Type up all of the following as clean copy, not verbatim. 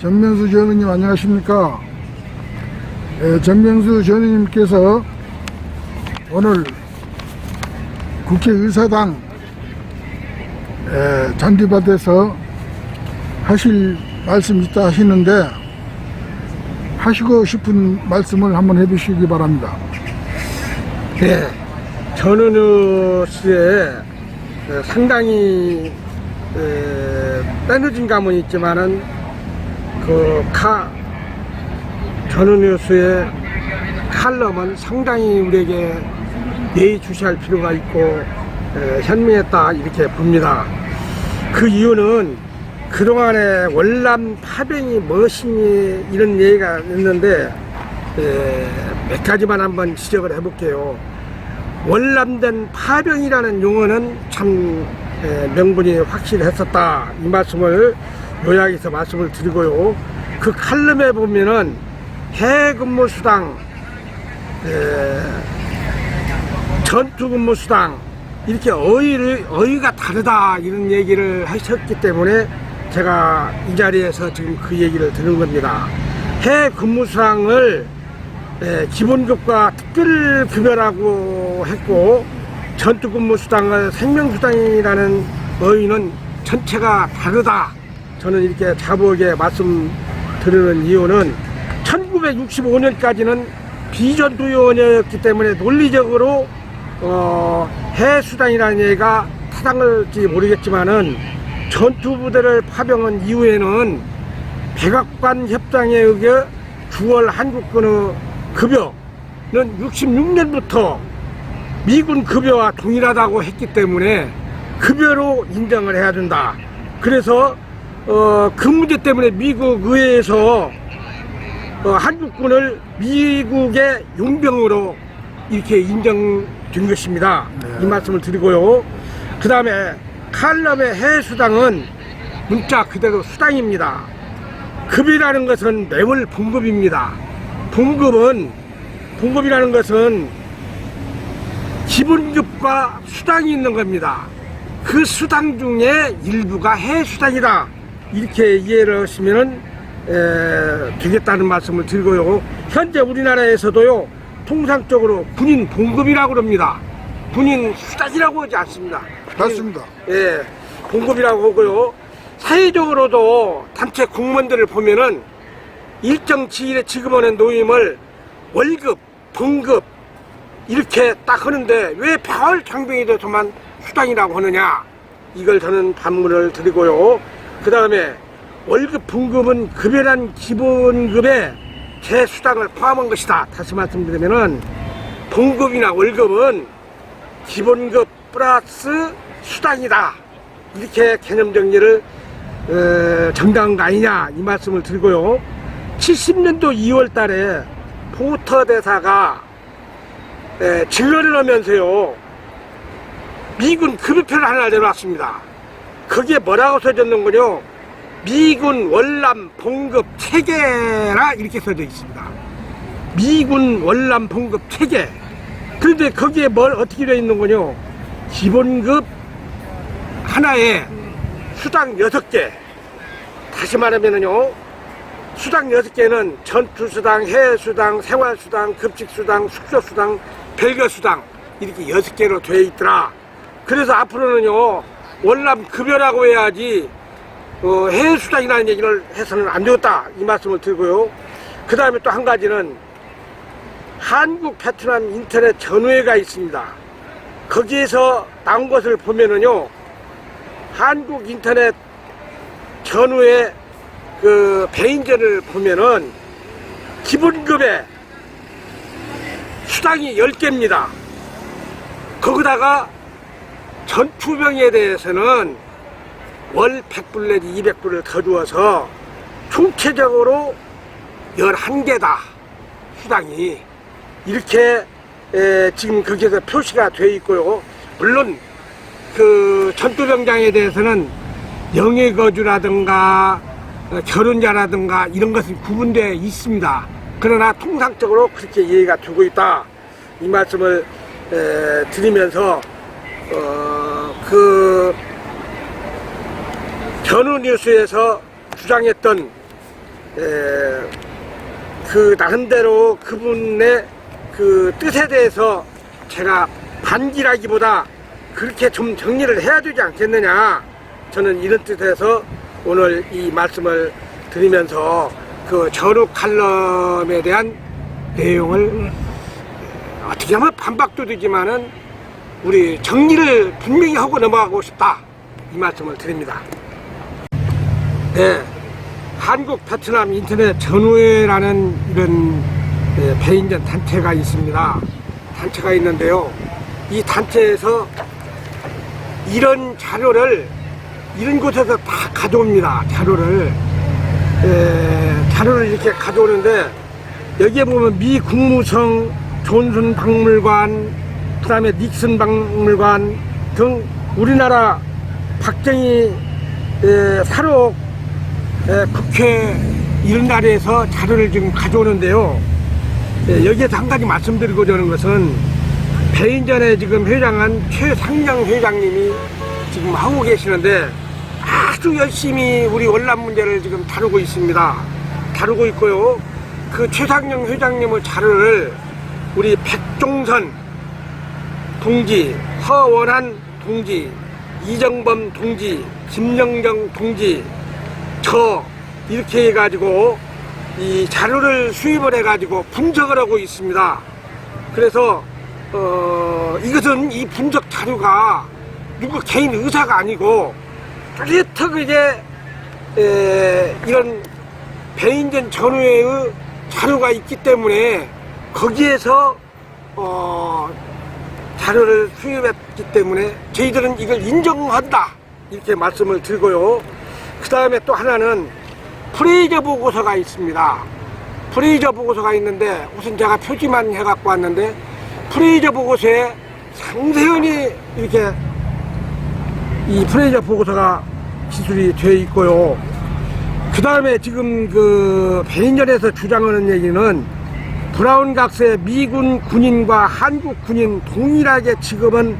전명수 전우님 안녕하십니까? 전명수 전우님께서 오늘 국회의사당 잔디밭에서 하실 말씀 있다 하시는데 하시고 싶은 말씀을 한번 해주시기 바랍니다. 네, 전은우 씨의 상당히 빼놓진 감은 있지만은 전은우 씨의 칼럼은 상당히 우리에게 예의주시할 필요가 있고 현명했다 이렇게 봅니다. 그 이유는 그동안에 월남 파병이 무엇이니 이런 얘기가 있는데 몇 가지만 한번 지적을 해볼게요. 월남된 파병이라는 용어는 참 명분이 확실했었다 이 말씀을 요약해서 말씀을 드리고요. 그 칼럼에 보면은 해근무수당, 전투근무수당 이렇게 어휘가 다르다 이런 얘기를 하셨기 때문에 제가 이 자리에서 지금 그 얘기를 드는 겁니다. 해근무수당을 기본급과 특별급여라고 했고 전투근무수당을 생명수당이라는 어휘는 전체가 다르다. 저는 이렇게 자부하게 말씀드리는 이유는 1965년까지는 비전투요원이었기 때문에 논리적으로 해수당이라는 얘기가 타당할지 모르겠지만은 전투부대를 파병한 이후에는 백악관 협상에 의해 9월 한국군의 급여는 66년부터 미군 급여와 동일하다고 했기 때문에 급여로 인정을 해야 된다. 그래서 그 문제 때문에 미국 의회에서 한국군을 미국의 용병으로 이렇게 인정된 것입니다. 네. 이 말씀을 드리고요. 그 다음에 칼럼의 해수당은 문자 그대로 수당입니다. 급이라는 것은 매월 봉급입니다. 봉급이라는 것은 기본급과 수당이 있는 겁니다. 그 수당 중에 일부가 해수당이다. 이렇게 이해를 하시면 되겠다는 말씀을 드리고요. 현재 우리나라에서도요, 통상적으로 군인 봉급이라고 합니다. 군인 수당이라고 하지 않습니다. 맞습니다. 예, 봉급이라고 하고요. 사회적으로도 단체 공무원들을 보면은 일정 지일에 지급하는 노임을 월급, 봉급 이렇게 딱 하는데 왜 별 장병이 돼서만 수당이라고 하느냐, 이걸 저는 반문을 드리고요. 그 다음에 월급, 봉급은 급여란 기본급에 재수당을 포함한 것이다. 다시 말씀드리면은 봉급이나 월급은 기본급 플러스 수당이다. 이렇게 개념 정리를 정당한 거 아니냐 이 말씀을 드리고요. 70년도 2월 달에 포터 대사가 진료를 하면서요, 미군 급여표를 하나 내놨습니다. 거기에 뭐라고 써졌는군요. 미군 월남 봉급 체계라 이렇게 써져 있습니다. 미군 월남 봉급 체계. 그런데 거기에 뭘 어떻게 되어 있는군요. 기본급 하나에 수당 6개. 다시 말하면은요, 수당 6개는 전투수당, 해수당, 생활수당, 급식수당, 숙소수당, 별거수당 이렇게 6개로 되어 있더라. 그래서 앞으로는요, 월남 급여라고 해야지 해수당이라는 얘기를 해서는 안 되겠다 이 말씀을 드리고요. 그 다음에 또 한 가지는 한국 베트남 인터넷 전우회가 있습니다. 거기에서 나온 것을 보면은요, 한국 인터넷 전우회 그 배인전을 보면은 기본급에 수당이 10개입니다. 거기다가 전투병에 대해서는 월 100불 내지 200불을 더 주어서 총체적으로 11개다 수당이. 이렇게 지금 거기에서 표시가 되어 있고요. 물론 그 전투병장에 대해서는 영예거주라든가 결혼자라든가 이런 것은 구분되어 있습니다. 그러나 통상적으로 그렇게 이해가 되고 있다 이 말씀을 드리면서 그 전우뉴스에서 주장했던 그 나름대로 그분의 그 뜻에 대해서 제가 반기라기보다 그렇게 좀 정리를 해야 되지 않겠느냐, 저는 이런 뜻에서 오늘 이 말씀을 드리면서 그 전후 칼럼에 대한 내용을 어떻게 하면 반박도 되지만은 우리 정리를 분명히 하고 넘어가고 싶다, 이 말씀을 드립니다. 네, 한국 베트남 인터넷 전우회라는 이런 배인전 단체가 있습니다. 단체가 있는데요, 이 단체에서 이런 자료를 이런 곳에서 다 가져옵니다. 자료를 이렇게 가져오는데, 여기에 보면 미 국무성 존슨 박물관, 그 다음에 닉슨 박물관 등 우리나라 박정희 살옥 국회 이런 나라에서 자료를 지금 가져오는데요, 여기에서 한 가지 말씀드리고자 하는 것은, 배인전에 지금 회장한 최상영 회장님이 지금 하고 계시는데 아주 열심히 우리 월남 문제를 지금 다루고 있습니다. 다루고 있고요, 그 최상영 회장님의 자료를 우리 백종선 동지, 허원한 동지, 이정범 동지, 김영정 동지, 저 이렇게 해가지고 이 자료를 수입을 해가지고 분석을 하고 있습니다. 그래서 이것은 이 분석 자료가 누구 개인 의사가 아니고 뚜렷하게 이런 배인전 전후회의 자료가 있기 때문에 거기에서 자료를 수입했기 때문에 저희들은 이걸 인정한다, 이렇게 말씀을 드리고요. 그 다음에 또 하나는 프레이저 보고서가 있습니다. 프레이저 보고서가 있는데, 우선 제가 표지만 해갖고 왔는데, 프레이저 보고서에 상세히 이렇게 이 프레이저 보고서가 기술이 되어 있고요. 그 다음에 지금 그 배인전에서 주장하는 얘기는, 브라운 각서에 미군 군인과 한국 군인 동일하게 취급한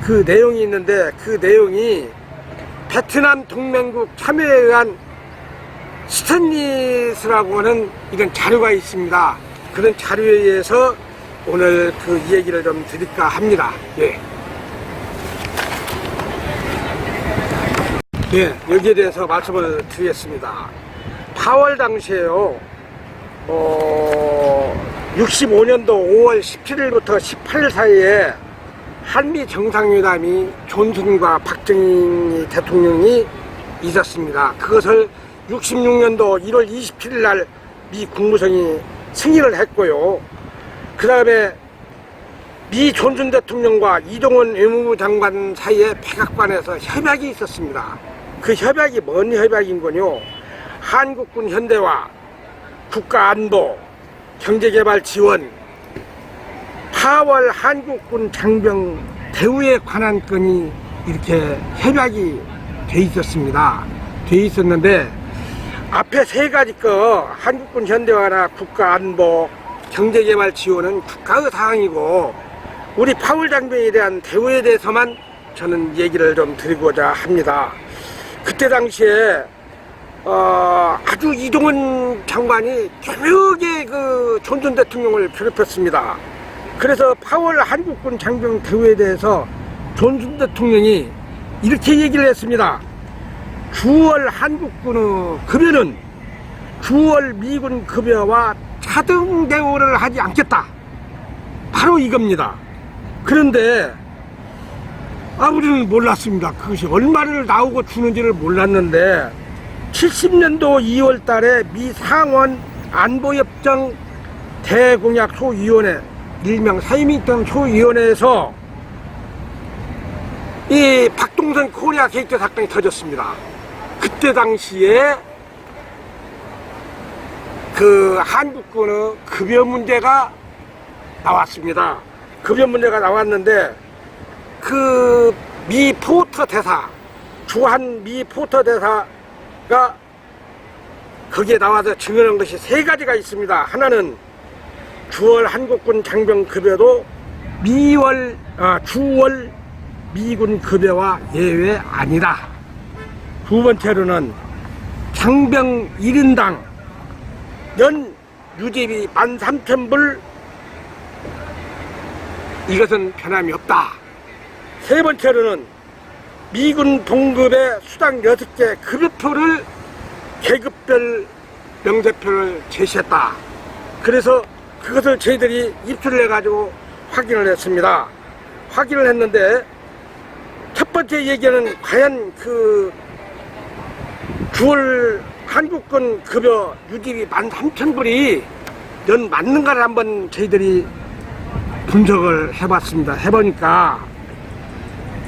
그 내용이 있는데, 그 내용이 베트남 동맹국 참여에 의한 스탠리스라고 하는 이런 자료가 있습니다. 그런 자료에 의해서 오늘 그 얘기를 좀 드릴까 합니다. 예. 예, 여기에 대해서 말씀을 드리겠습니다. 8월 당시에요, 65년도 5월 17일부터 18일 사이에 한미 정상회담이 존슨과 박정희 대통령이 있었습니다. 그것을 66년도 1월 27일 날 미 국무성이 승인을 했고요. 그 다음에 미 존슨 대통령과 이동원 외무부 장관 사이에 백악관에서 협약이 있었습니다. 그 협약이 뭔 협약인군요. 한국군 현대화, 국가안보, 경제개발 지원, 8월 한국군 장병 대우에 관한 건이 이렇게 협약이 돼 있었습니다. 돼 있었는데, 앞에 세 가지 거, 한국군 현대화나 국가안보, 경제개발 지원은 국가의 사항이고, 우리 8월 장병에 대한 대우에 대해서만 저는 얘기를 좀 드리고자 합니다. 그때 당시에 아주 이동원 장관이 교묘하게 그 존슨 대통령을 괴롭혔습니다. 그래서 8월 한국군 장병 대우에 대해서 존슨 대통령이 이렇게 얘기를 했습니다. 9월 한국군의 급여는 9월 미군 급여와 차등 대우를 하지 않겠다, 바로 이겁니다. 그런데 우리는 몰랐습니다. 그것이 얼마를 나오고 주는지를 몰랐는데, 70년도 2월 달에 미 상원 안보협정 대공약 소위원회, 일명 사이밍턴 소위원회에서 이 박동선 코리아 게이트 사건이 터졌습니다. 그때 당시에 그 한국군의 급여 문제가 나왔습니다. 급여 문제가 나왔는데, 그 미 포터 대사, 주한 미 포터 대사가 거기에 나와서 증언한 것이 세 가지가 있습니다. 하나는 주월 한국군 장병 급여도 주월 미군 급여와 예외 아니다. 두 번째로는 장병 1인당 연 유지비 13,000불, 이것은 변함이 없다. 세 번째로는 미군 동급의 수당 6개 급여표를 계급별 명세표를 제시했다. 그래서 그것을 저희들이 입수를 해가지고 확인을 했습니다. 확인을 했는데 첫 번째 얘기는 과연 그 9월 한국군 급여 유지비 13,000불이 연 맞는가를 한번 저희들이 분석을 해봤습니다. 해보니까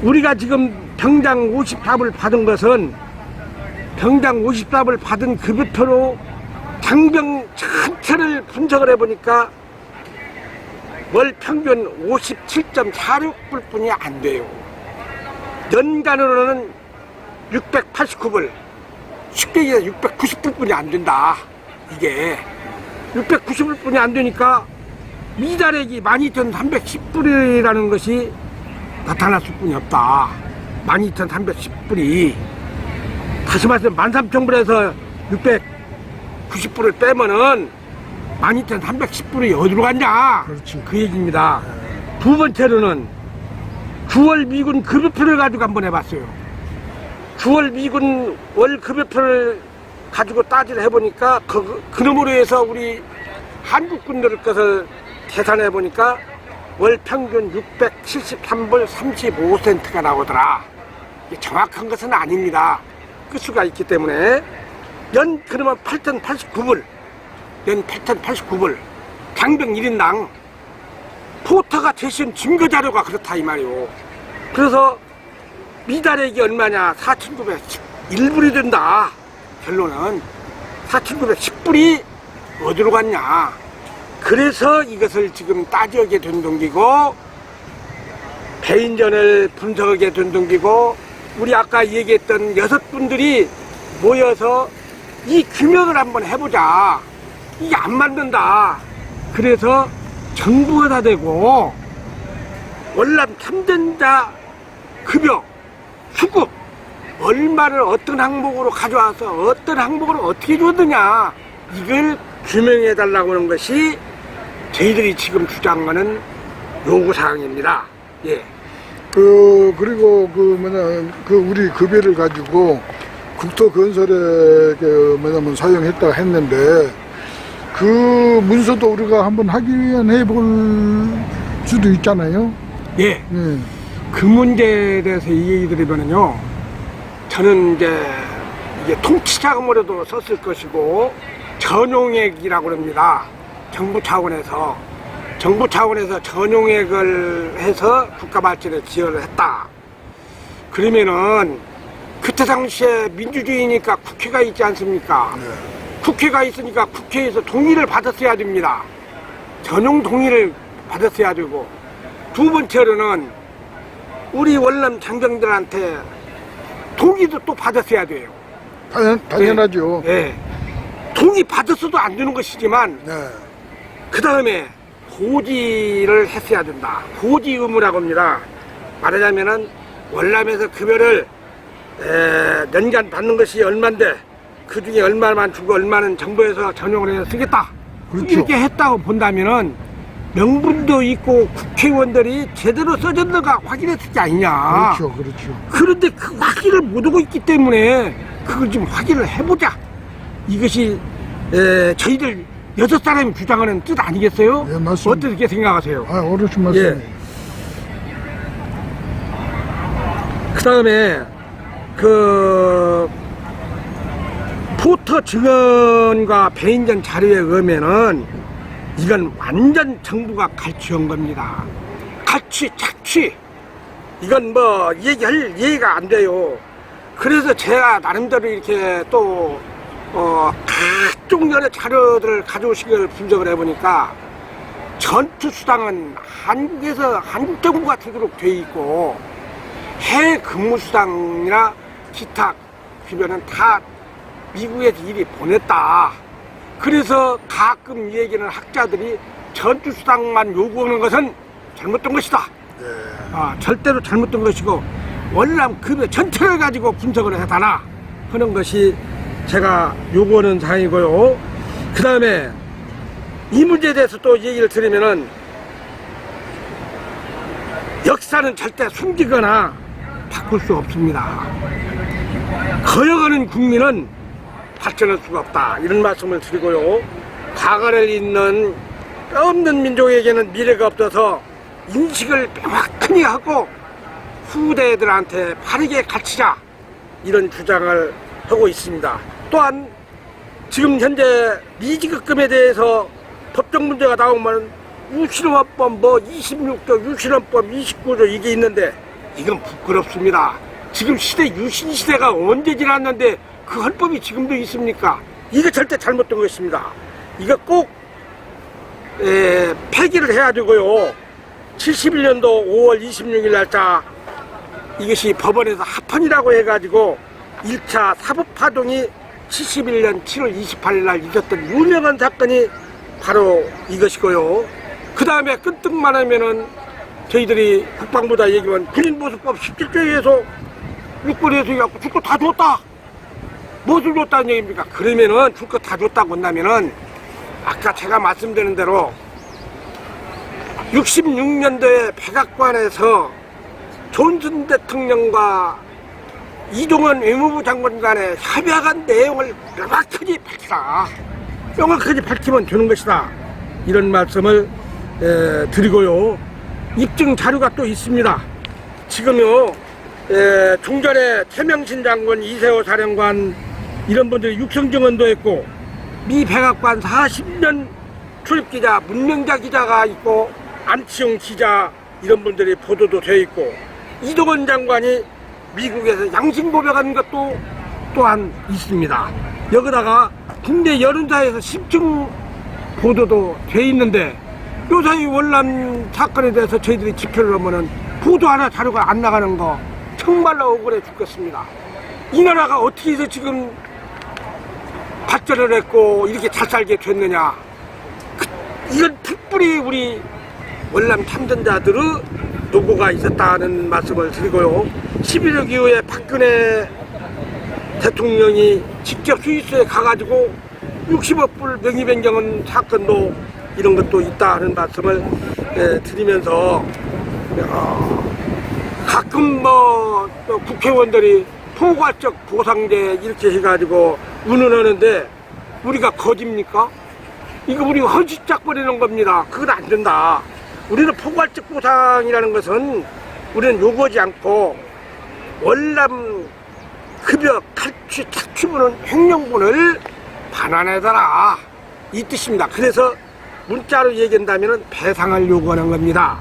우리가 지금 병장 54불 받은 것은 병장 54불 받은 급여표로 장병 전체를 분석을 해보니까 월 평균 57.46불 뿐이 안 돼요. 연간으로는 689불, 쉽게 얘기해서 690불 뿐이 안 된다. 이게 690불 뿐이 안 되니까 미달액이 12,310불이라는 것이 나타났을 뿐이 없다. 12,310불이 다시 말해서 13,000불에서 690불을 빼면은 12,310불이 어디로 갔냐? 그렇지. 그 얘기입니다. 두 번째로는 9월 미군 급여표를 가지고 한번 해봤어요. 9월 미군 월 급여표를 가지고 따지를 해보니까 그놈으로 해서 우리 한국군들 것을 계산해 보니까 월 평균 673불 35센트가 나오더라. 이게 정확한 것은 아닙니다. 끝수가 있기 때문에 연 그러면 8,089불, 연 8,089불 장병 1인당 포터가 제시한 증거자료가 그렇다 이 말이오. 그래서 미달액이 얼마냐? 4,911불이 된다. 결론은 4,910불이 어디로 갔냐? 그래서 이것을 지금 따지게 된 동기고, 배인전을 분석하게 된 동기고, 우리 아까 얘기했던 6분들이 모여서 이 규명을 한번 해보자. 이게 안 맞는다. 그래서 정부가 다 되고 월남 참전자 급여 수급 얼마를 어떤 항목으로 가져와서 어떤 항목을 어떻게 줬느냐, 이걸 규명해 달라고 하는 것이 저희들이 지금 주장하는 요구사항입니다. 예. 그리고 우리 급여를 가지고 국토 건설에 사용했다고 했는데, 그 문서도 우리가 한번 확인해 볼 수도 있잖아요. 예. 예. 그 문제에 대해서 얘기 드리면요, 저는 이제 이게 통치자금으로도 썼을 것이고 전용액이라고 합니다. 정부 차원에서 전용액을 해서 국가발전에 기여를 했다. 그러면은 그때 당시에 민주주의니까 국회가 있지 않습니까? 네. 국회가 있으니까 국회에서 동의를 받았어야 됩니다. 전용 동의를 받았어야 되고, 두 번째로는 우리 월남 장병들한테 동의도 또 받았어야 돼요. 당연하죠. 예. 예. 동의 받았어도 안 되는 것이지만, 네. 그 다음에 고지를 했어야 된다. 고지 의무라고 합니다. 말하자면은 월남에서 급여를 연간 받는 것이 얼만데 그 중에 얼마만 주고 얼마는 정부에서 전용을 해서 쓰겠다. 그렇죠. 이렇게 했다고 본다면은 명분도 있고 국회의원들이 제대로 써졌는가 확인했을 게 아니냐. 그렇죠, 그렇죠. 그런데 그 확인을 못하고 있기 때문에 그걸 좀 확인을 해보자. 이것이 저희들 6사람이 주장하는 뜻 아니겠어요? 예, 맞습니다. 어떻게 생각하세요? 옳으신 말씀. 예. 그 다음에 포터 증언과 배인전 자료에 의하면은 이건 완전 정부가 갈취한 겁니다. 갈취, 착취. 이건 뭐 얘기할 예의가 안 돼요. 그래서 제가 나름대로 이렇게 또 각종 여러 자료들을 가져오시길 분석을 해보니까 전투수당은 한국에서 한국 정부가 주도록 돼 있고, 해외 근무수당이나 기타 급여는 다 미국에서 이리 보냈다. 그래서 가끔 얘기하는 학자들이 전투수당만 요구하는 것은 잘못된 것이다. 예. 절대로 잘못된 것이고 월남 급여 전체를 가지고 분석을 해달라 하는 것이 제가 요구하는 사항이고요. 그 다음에 이 문제에 대해서 또 얘기를 드리면은 역사는 절대 숨기거나 바꿀 수 없습니다. 거역하는 국민은 발전할 수가 없다. 이런 말씀을 드리고요. 과거를 잇는 뼈없는 민족에게는 미래가 없어서 인식을 명확히 하고 후대들한테 바르게 가르치자. 이런 주장을 하고 있습니다. 또한 지금 현재 미지급금에 대해서 법적 문제가 나오면 유신헌법 뭐 26조, 유신헌법 29조 이게 있는데 이건 부끄럽습니다. 지금 시대 유신 시대가 언제 지났는데 그 헌법이 지금도 있습니까? 이게 절대 잘못된 것입니다. 이거 꼭 폐기를 해야 되고요. 71년도 5월 26일 날짜 이것이 법원에서 합헌이라고 해가지고 1차 사법파동이 71년 7월 28일 날 있었던 유명한 사건이 바로 이것이고요. 그 다음에 끈뜩만 하면은 저희들이 국방부다 얘기하면 군인보수법 17조에서 육군에서 해갖고 줄 거 다 줬다. 무엇을 줬다는 얘기입니까? 그러면은 줄 거 다 줬다고 한다면은 아까 제가 말씀드린 대로 66년도에 백악관에서 존슨 대통령과 이종원 외무부 장관 간의 협약한 내용을 명확하게 밝히라. 명확하게 밝히면 되는 것이다. 이런 말씀을 드리고요. 입증 자료가 또 있습니다. 지금요 중전에 최명신 장군, 이세호 사령관 이런 분들이 육성증언도 했고 미 백악관 40년 출입기자 문명자 기자가 있고 안치용 기자 이런 분들이 보도도 되어 있고 이동원 장관이 미국에서 양심 고백한 것도 또한 있습니다. 여기다가 국내 여론사에서 심층 보도도 돼 있는데 요사이 월남 사건에 대해서 저희들이 집회를 하면은 보도 하나 자료가 안 나가는 거 정말로 억울해 죽겠습니다. 이 나라가 어떻게 해서 지금 발전을 했고 이렇게 잘 살게 됐느냐. 이건 특별히 우리 월남 참전자들의 노고가 있었다는 말씀을 드리고요. 11.6 이후에 박근혜 대통령이 직접 스위스에 가가지고 60억 불 명의 변경한 사건도 이런 것도 있다 하는 말씀을 드리면서 가끔 뭐 또 국회의원들이 포괄적 보상제 이렇게 해가지고 운운하는데 우리가 거짓입니까? 이거 우리 헌신짝 버리는 겁니다. 그건 안 된다. 우리는 포괄적 보상이라는 것은 우리는 요구하지 않고 월남 급여 칼취 착취분은 횡령분을 반환해달라 이 뜻입니다. 그래서 문자로 얘기한다면 배상을 요구하는 겁니다.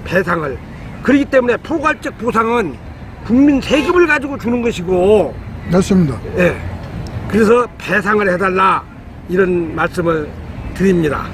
배상을. 그렇기 때문에 포괄적 보상은 국민 세금을 가지고 주는 것이고 맞습니다. 예. 그래서 배상을 해달라 이런 말씀을 드립니다.